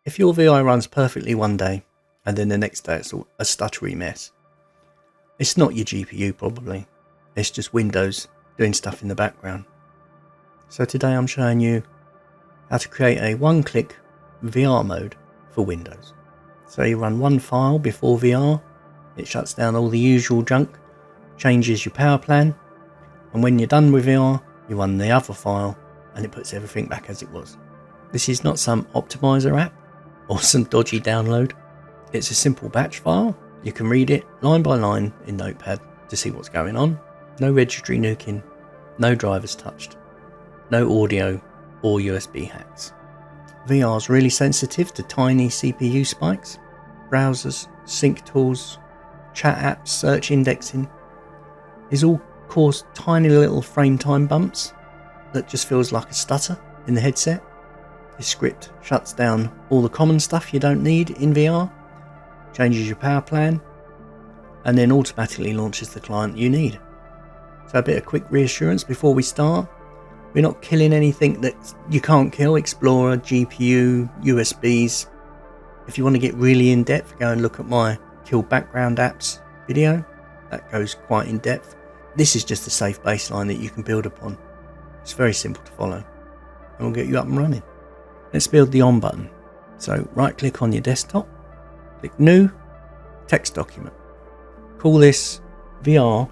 If your VI runs perfectly one day and then the next day it's a stuttery mess, it's not your GPU probably, it's just Windows doing stuff in the background. So today I'm showing you how to create a one-click VR mode for Windows. So you run one file before VR, it shuts down all the usual junk, changes your power plan, and when you're done with VR, you run the other file and it puts everything back as it was. This is not some optimizer app or some dodgy download. It's a simple batch file. You can read it line by line in Notepad to see what's going on. No registry nuking, no drivers touched, no audio or USB hacks. VR is really sensitive to tiny CPU spikes. Browsers, sync tools, chat apps, search indexing is all cause tiny little frame time bumps that just feels like a stutter in the headset. This script shuts down all the common stuff you don't need in VR, changes your power plan, and then automatically launches the client you need. So a bit of quick reassurance before we start. We're not killing anything that you can't kill. Explorer, GPU, USBs. If you want to get really in depth, go and look at my Kill Background Apps video. That goes quite in depth. This is just a safe baseline that you can build upon. It's very simple to follow and we'll get you up and running. Let's build the on button. So right click on your desktop, click new, text document. Call this VR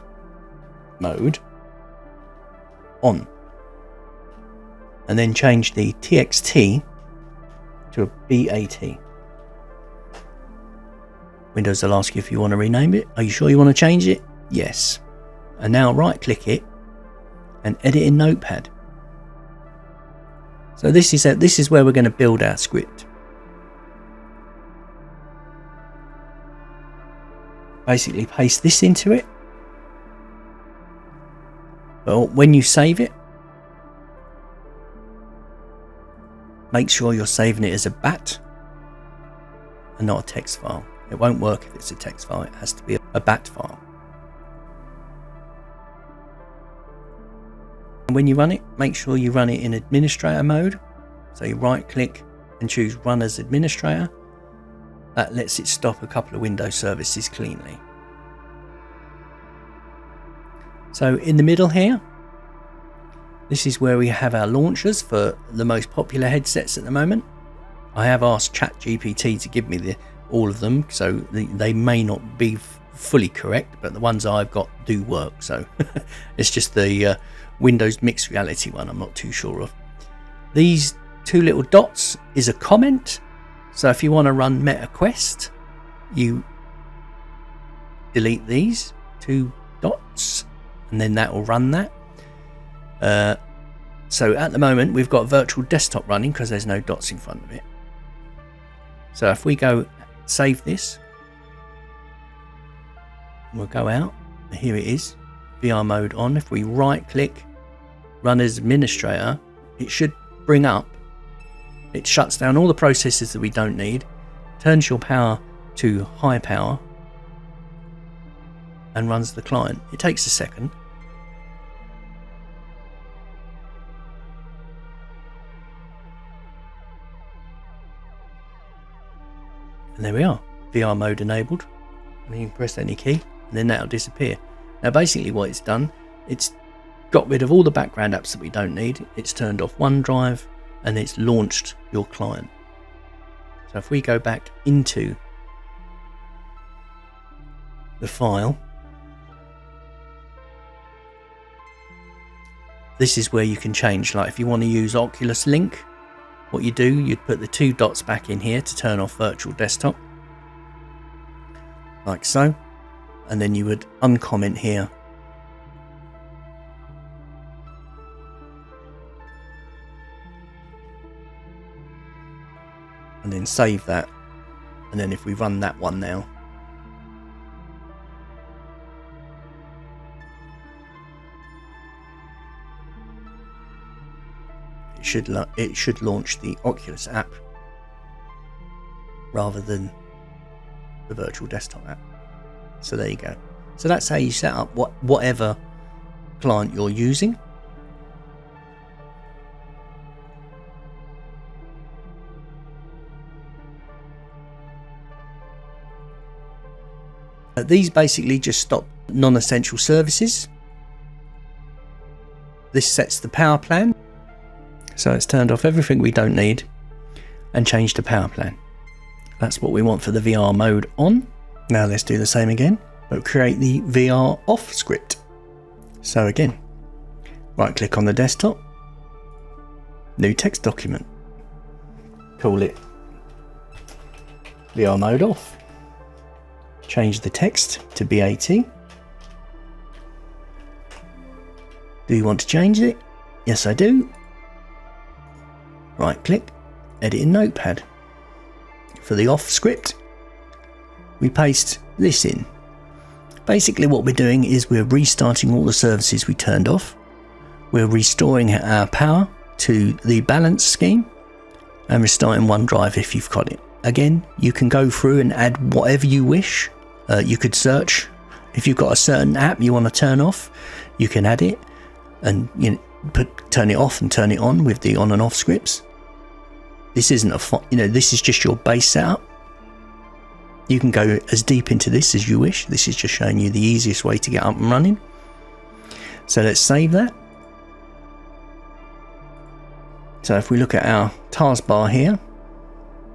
mode on. And then change the TXT to a BAT. Windows will ask you if you want to rename it. Are you sure you want to change it? Yes. And now right click it and edit in Notepad. So this is where we're going to build our script. Basically paste this into it. But when you save it, make sure you're saving it as a BAT and not a text file. It won't work if it's a text file. It has to be a BAT file. And when you run it, make sure you run it in administrator mode. So you right click and choose run as administrator. That lets it stop a couple of Windows services cleanly. So in the middle here, this is where we have our launchers for the most popular headsets at the moment. I have asked ChatGPT to give me all of them, so they may not be fully correct, but the ones I've got do work. So it's just the Windows mixed reality one I'm not too sure of. These two little dots is a comment. So if you want to run MetaQuest, you delete these two dots and then that will run that. So at the moment we've got virtual desktop running because there's no dots in front of it. So if we go save this, we'll go out. Here it is, VR mode on. If we right click, run as administrator, it should bring up. It shuts down all the processes that we don't need, turns your power to high power, and runs the client. It takes a second. And there we are, VR mode enabled. And you can press any key and then that'll disappear. Now basically what it's done, it's got rid of all the background apps that we don't need. It's turned off OneDrive and it's launched your client. So if we go back into the file, this is where you can change. Like if you want to use Oculus Link, what you do, you'd put the two dots back in here to turn off virtual desktop, like so, and then you would uncomment here and then save that. And then if we run that one now, it should launch the Oculus app rather than the virtual desktop app. So there you go. So that's how you set up whatever client you're using. These basically just stop non-essential services. This sets the power plan. So it's turned off everything we don't need and changed the power plan. That's what we want for the VR mode on. Now let's do the same again, but create the VR off script. So again, right click on the desktop, new text document, call it VR mode off. Change the text to BAT. Do you want to change it? Yes, I do. Right click, edit in Notepad. For the off script, we paste this in. Basically what we're doing is we're restarting all the services we turned off. We're restoring our power to the balance scheme and restarting OneDrive if you've got it. Again, you can go through and add whatever you wish. You could search. If you've got a certain app you want to turn off, you can add it and turn it off and turn it on with the on and off scripts. This isn't this is just your base setup. You can go as deep into this as you wish. This is just showing you the easiest way to get up and running. So let's save that. So if we look at our taskbar here,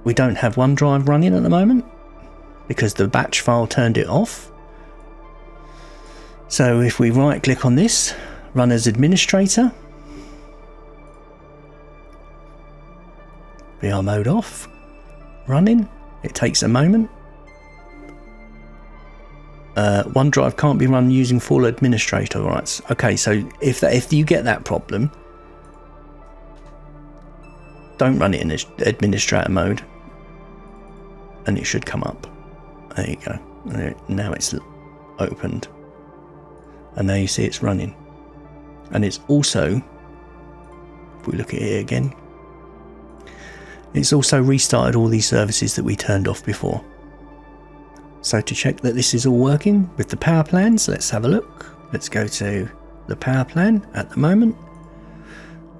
we don't have OneDrive running at the moment because the batch file turned it off. So if we right click on this, run as administrator, VR mode off, running, it takes a moment. OneDrive can't be run using full administrator rights. Okay, so if you get that problem, don't run it in administrator mode and it should come up. There you go. Now it's opened and now you see it's running. And it's also, if we look at it again, it's also restarted all these services that we turned off before. So to check that this is all working with the power plans, let's have a look. Let's go to the power plan. At the moment,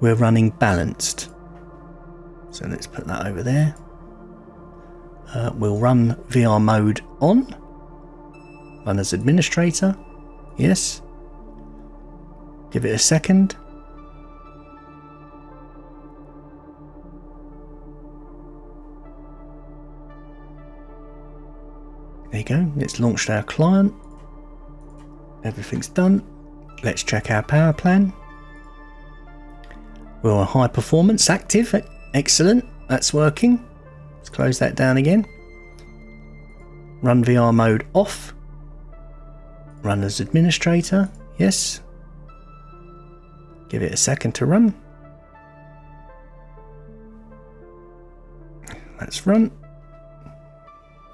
we're running balanced. So let's put that over there. We'll run VR mode on. Run as administrator. Yes. Give it a second. There you go, it's launched our client. Everything's done. Let's check our power plan. We're on high performance active. Excellent, that's working. Let's close that down again. Run VR mode off. Run as administrator. Yes. Give it a second to run. Let's run.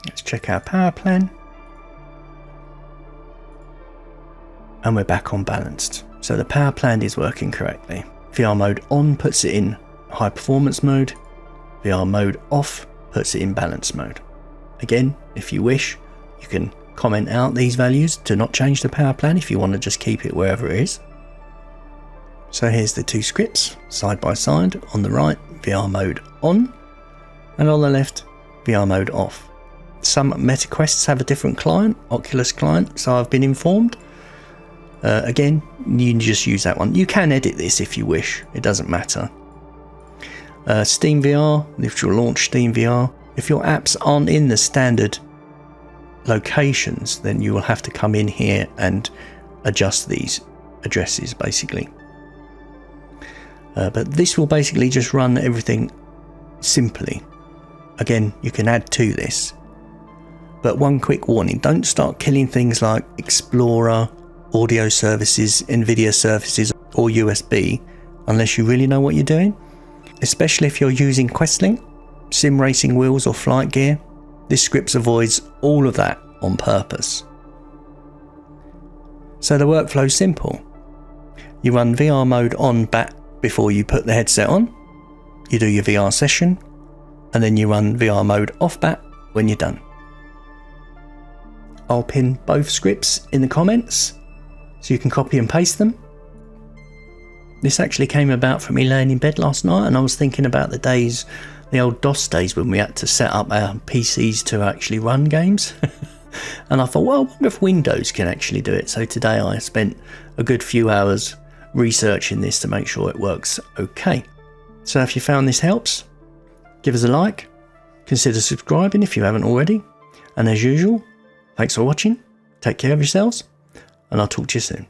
Let's check our power plan. And we're back on balanced. So the power plan is working correctly. VR mode on puts it in high performance mode. VR mode off puts it in balance mode. Again, if you wish, you can comment out these values to not change the power plan if you want to just keep it wherever it is. So here's the two scripts side by side. On the right, VR mode on, and on the left, VR mode off. Some MetaQuests have a different client, Oculus client, so I've been informed. Again, you can just use that one. You can edit this if you wish, it doesn't matter. SteamVR, if you'll launch SteamVR, if your apps aren't in the standard locations, then you will have to come in here and adjust these addresses basically. But this will basically just run everything simply. Again, you can add to this. But one quick warning, don't start killing things like Explorer, audio services, NVIDIA services or USB unless you really know what you're doing. Especially if you're using Questlink, sim racing wheels or flight gear. This script avoids all of that on purpose. So the workflow's simple. You run VR mode on back before you put the headset on. You do your VR session and then you run VR mode off back when you're done. I'll pin both scripts in the comments so you can copy and paste them. This actually came about from me laying in bed last night and I was thinking about the old DOS days when we had to set up our PCs to actually run games. And I thought, well, I wonder if Windows can actually do it. So today I spent a good few hours researching this to make sure it works okay. So if you found this helps, give us a like, consider subscribing if you haven't already. And as usual, thanks for watching, take care of yourselves, and I'll talk to you soon.